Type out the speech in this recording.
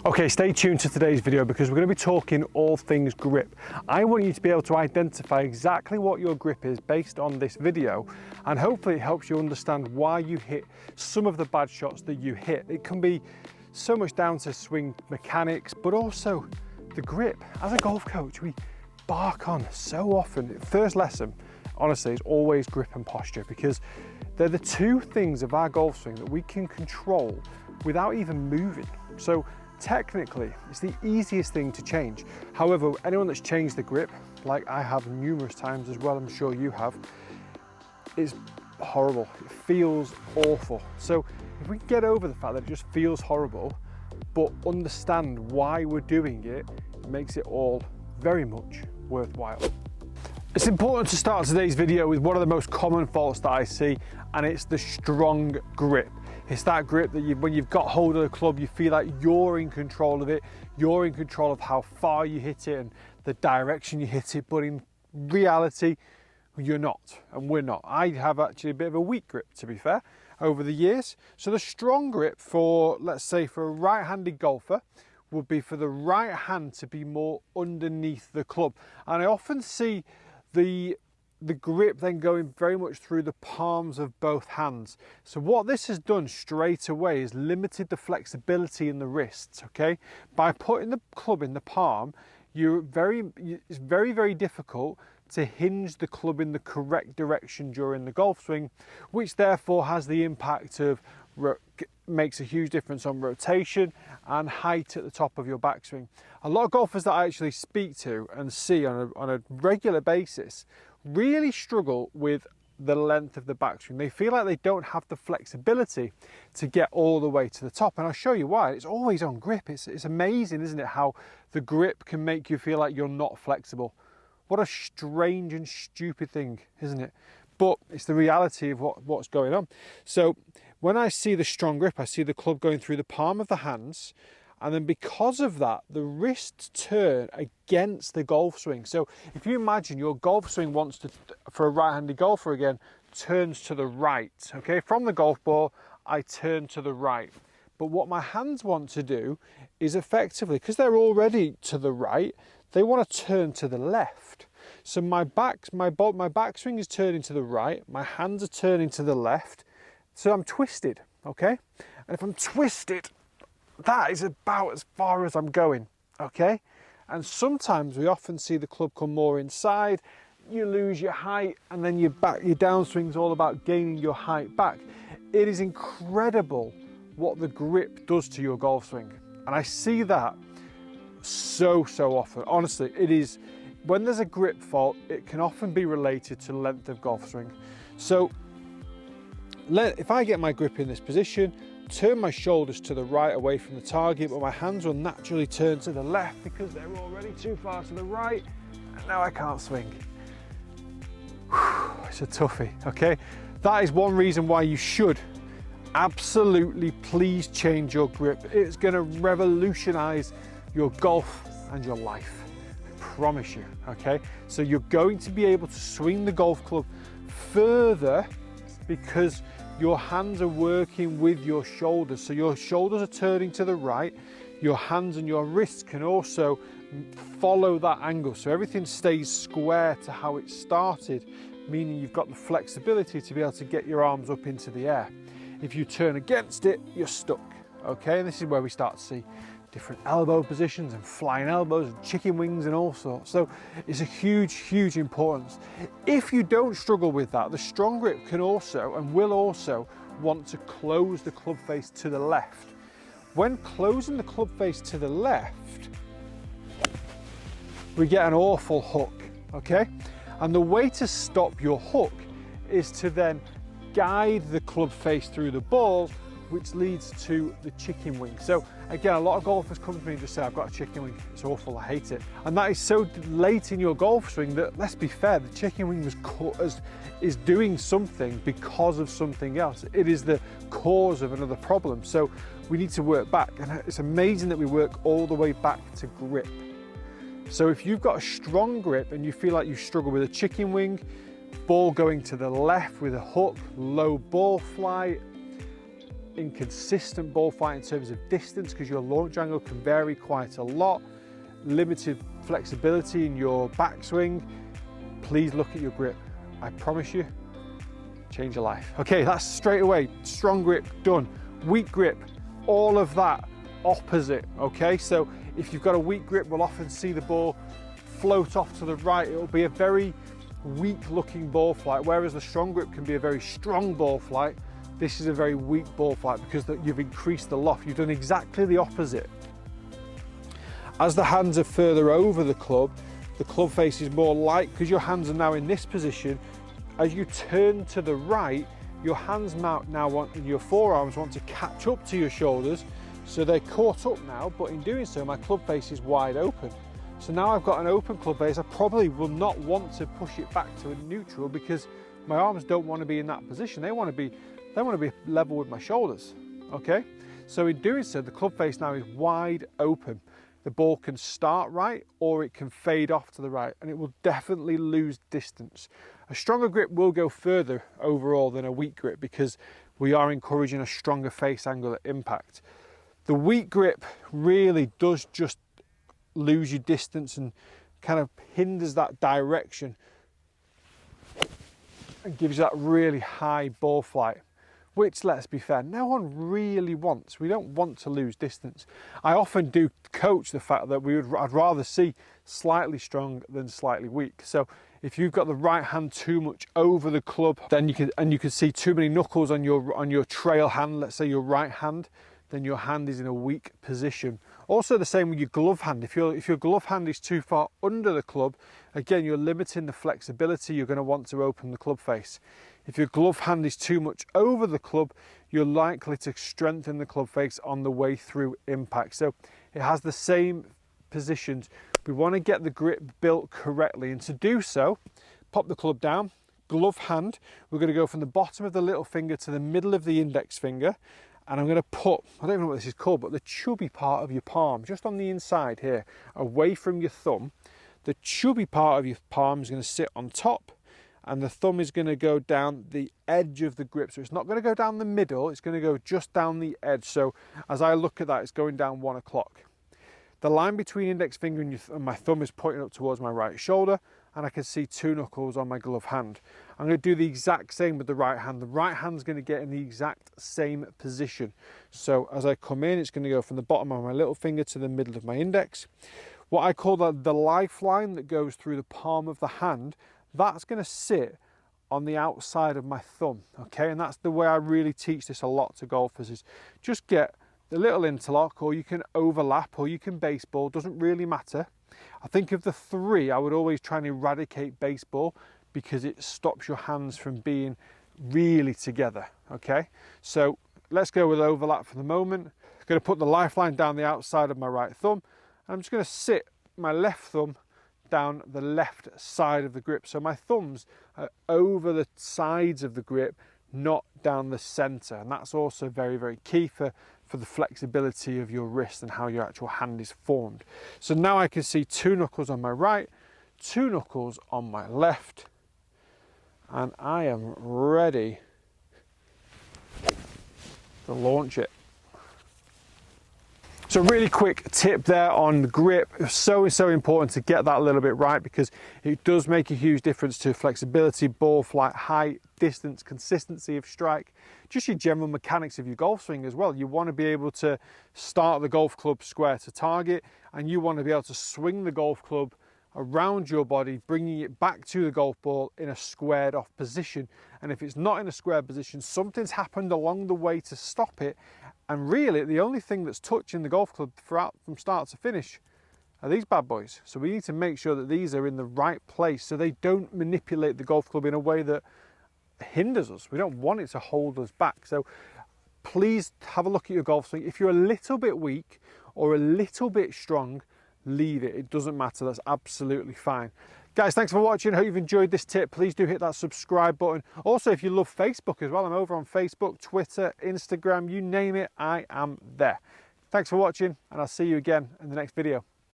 Okay, stay tuned to today's video because we're going to be talking all things grip. I want you to be able to identify exactly what your grip is based on this video, and hopefully it helps you understand why you hit some of the bad shots that you hit. It can be so much down to swing mechanics, but also the grip. As a golf coach, we bark on so often. First lesson, honestly, is always grip and posture, because they're the two things of our golf swing that we can control without even moving. So technically, it's the easiest thing to change. However, anyone that's changed the grip, like I have numerous times as well, I'm sure you have, it's horrible. It feels awful. So if we get over the fact that it just feels horrible, but understand why we're doing it, it makes it all very much worthwhile. It's important to start today's video with one of the most common faults that I see, and it's the strong grip. It's that grip that when you've got hold of the club, you feel like you're in control of it, you're in control of how far you hit it and the direction you hit it, but in reality, you're not, and we're not. I have actually a bit of a weak grip, to be fair, over the years. So the strong grip for, let's say, for a right-handed golfer would be for the right hand to be more underneath the club. And I often see the grip then going very much through the palms of both hands. So what this has done straight away is limited the flexibility in the wrists, okay? By putting the club in the palm, it's very, very difficult to hinge the club in the correct direction during the golf swing, which therefore has the impact of, makes a huge difference on rotation and height at the top of your backswing. A lot of golfers that I actually speak to and see on a regular basis really struggle with the length of the backswing. They feel like they don't have the flexibility to get all the way to the top, and I'll show you why. It's always on grip. It's amazing, isn't it, how the grip can make you feel like you're not flexible. What a strange and stupid thing, isn't it? But it's the reality of what's going on. So when I see the strong grip, I see the club going through the palm of the hands, and then because of that, the wrists turn against the golf swing. So if you imagine your golf swing wants to, for a right-handed golfer again, turns to the right, okay? From the golf ball, I turn to the right. But what my hands want to do is effectively, because they're already to the right, they want to turn to the left. So my backswing is turning to the right, my hands are turning to the left, so I'm twisted, okay? And if I'm twisted, that is about as far as I'm going, okay? And sometimes we often see the club come more inside, you lose your height, and then your downswing's all about gaining your height back. It is incredible what the grip does to your golf swing. And I see that so often. Honestly, it is, when there's a grip fault, it can often be related to length of golf swing. So if I get my grip in this position, turn my shoulders to the right away from the target, but my hands will naturally turn to the left because they're already too far to the right, and now I can't swing. It's a toughie, okay? That is one reason why you should absolutely please change your grip. It's going to revolutionize your golf and your life, I promise you, okay? So you're going to be able to swing the golf club further because your hands are working with your shoulders. So your shoulders are turning to the right, your hands and your wrists can also follow that angle. So everything stays square to how it started, meaning you've got the flexibility to be able to get your arms up into the air. If you turn against it, you're stuck, okay? And this is where we start to see different elbow positions and flying elbows and chicken wings and all sorts. So it's a huge importance. If you don't struggle with that, the strong grip can also and will also want to close the club face to the left. When closing the club face to the left, we get an awful hook, okay? And the way to stop your hook is to then guide the club face through the ball, which leads to the chicken wing. So again, a lot of golfers come to me and just say, I've got a chicken wing, it's awful, I hate it. And that is so late in your golf swing that, let's be fair, the chicken wing is doing something because of something else. It is the cause of another problem. So we need to work back. And it's amazing that we work all the way back to grip. So if you've got a strong grip and you feel like you struggle with a chicken wing, ball going to the left with a hook, low ball flight, inconsistent ball flight in terms of distance because your launch angle can vary quite a lot, limited flexibility in your backswing, please look at your grip. I promise you, change your life. Okay, that's straight away. Strong grip, done. Weak grip, all of that opposite, okay? So if you've got a weak grip, we'll often see the ball float off to the right. It'll be a very weak looking ball flight, whereas the strong grip can be a very strong ball flight. This is a very weak ball flight because you've increased the loft. You've done exactly the opposite. As the hands are further over the club face is more light because your hands are now in this position. As you turn to the right, your hands now want, and your forearms want to catch up to your shoulders. So they're caught up now, but in doing so, my club face is wide open. So now I've got an open club face. I probably will not want to push it back to a neutral because my arms don't want to be in that position. They want to be level with my shoulders, okay? So in doing so, the club face now is wide open. The ball can start right or it can fade off to the right, and it will definitely lose distance. A stronger grip will go further overall than a weak grip because we are encouraging a stronger face angle at impact. The weak grip really does just lose your distance and kind of hinders that direction and gives you that really high ball flight, which, let's be fair, no one really wants. We don't want to lose distance. I often do coach the fact that I'd rather see slightly strong than slightly weak. So if you've got the right hand too much over the club, then you can see too many knuckles on your trail hand, let's say your right hand, then your hand is in a weak position. Also the same with your glove hand. If your glove hand is too far under the club, again, you're limiting the flexibility. You're going to want to open the club face. If your glove hand is too much over the club, you're likely to strengthen the club face on the way through impact. So it has the same positions. We want to get the grip built correctly, and to do so, pop the club down, glove hand. We're going to go from the bottom of the little finger to the middle of the index finger, and I'm going to put, I don't know what this is called, but the chubby part of your palm, just on the inside here, away from your thumb. The chubby part of your palm is going to sit on top, and the thumb is going to go down the edge of the grip. So it's not going to go down the middle, it's going to go just down the edge. So as I look at that, it's going down 1 o'clock. The line between index finger and my thumb is pointing up towards my right shoulder, and I can see 2 knuckles on my glove hand. I'm going to do the exact same with the right hand. The right hand's going to get in the exact same position. So as I come in, it's going to go from the bottom of my little finger to the middle of my index. What I call the lifeline that goes through the palm of the hand, that's going to sit on the outside of my thumb, okay? And that's the way I really teach this a lot to golfers, is just get the little interlock, or you can overlap, or you can baseball, doesn't really matter. I think of the 3, I would always try and eradicate baseball because it stops your hands from being really together, okay? So let's go with overlap for the moment. I'm going to put the lifeline down the outside of my right thumb. I'm just going to sit my left thumb down the left side of the grip. So my thumbs are over the sides of the grip, not down the center. And that's also very, very key for the flexibility of your wrist and how your actual hand is formed. So now I can see 2 knuckles on my right, 2 knuckles on my left, and I am ready to launch it. So really quick tip there on grip. So important to get that a little bit right because it does make a huge difference to flexibility, ball flight, height, distance, consistency of strike, just your general mechanics of your golf swing as well. You want to be able to start the golf club square to target, and you want to be able to swing the golf club around your body, bringing it back to the golf ball in a squared off position. And if it's not in a square position, something's happened along the way to stop it. And really, the only thing that's touching the golf club throughout from start to finish are these bad boys. So we need to make sure that these are in the right place so they don't manipulate the golf club in a way that hinders us. We don't want it to hold us back. So please have a look at your golf swing. If you're a little bit weak or a little bit strong, leave it. It doesn't matter. That's absolutely fine. Guys, thanks for watching. I hope you've enjoyed this tip. Please do hit that subscribe button. Also, if you love Facebook as well, I'm over on Facebook, Twitter, Instagram, you name it, I am there. Thanks for watching, and I'll see you again in the next video.